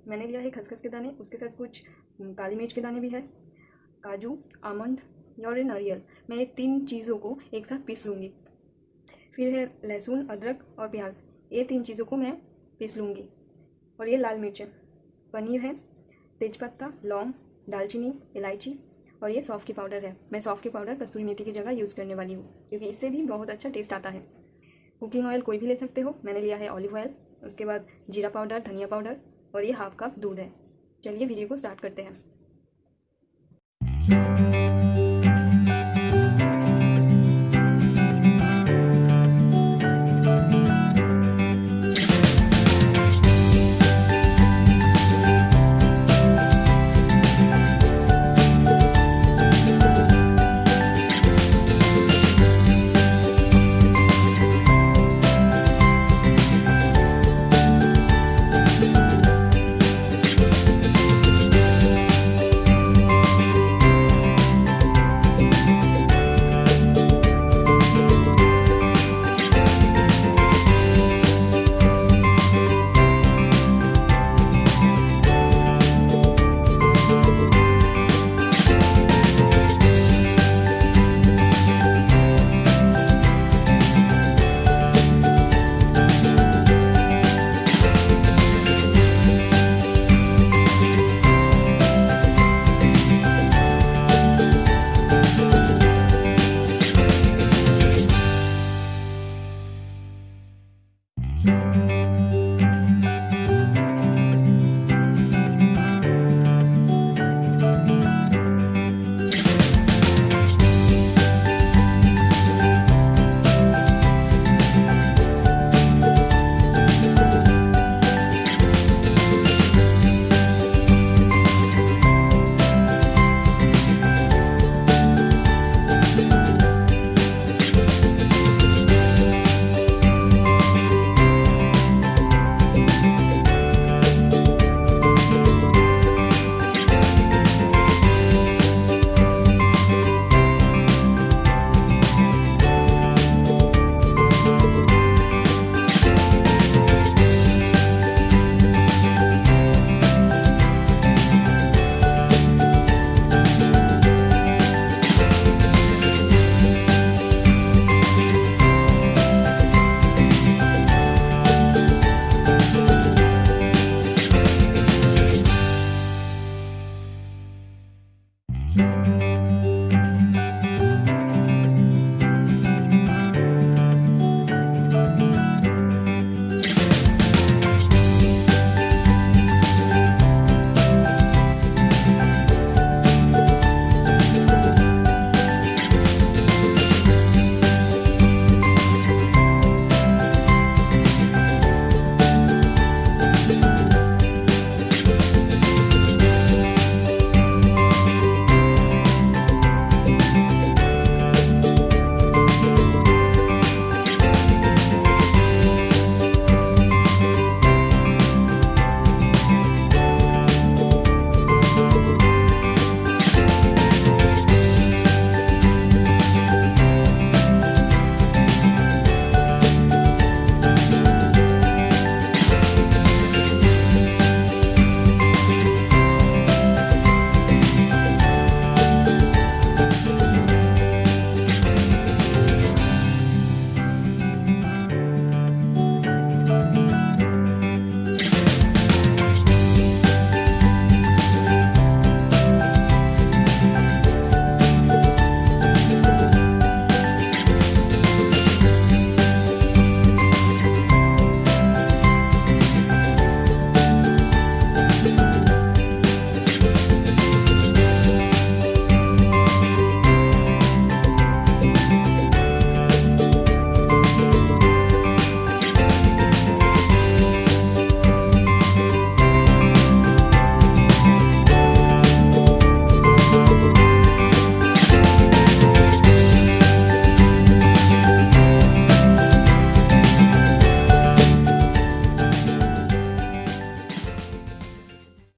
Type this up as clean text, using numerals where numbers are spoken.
मैंने लिया है खसखस के दाने, उसके साथ कुछ काली मिर्च के दाने भी है, काजू, आमंड और नारियल। मैं ये 3 चीज़ों को एक साथ पीस लूँगी। फिर है लहसुन, अदरक और प्याज, ये 3 चीज़ों को मैं पीस लूँगी। और ये लाल मिर्च है, पनीर है, तेज़पत्ता, लौंग, दालचीनी, इलायची और ये सौंफ की पाउडर है। मैं सौंफ की पाउडर कस्तूरी मेथी की जगह यूज़ करने वाली हूँ, क्योंकि इससे भी बहुत अच्छा टेस्ट आता है। कुकिंग ऑयल कोई भी ले सकते हो, मैंने लिया है ऑलिव ऑयल। उसके बाद जीरा पाउडर, धनिया पाउडर और ये हाफ कप दूध है। चलिए वीडियो को स्टार्ट करते हैं।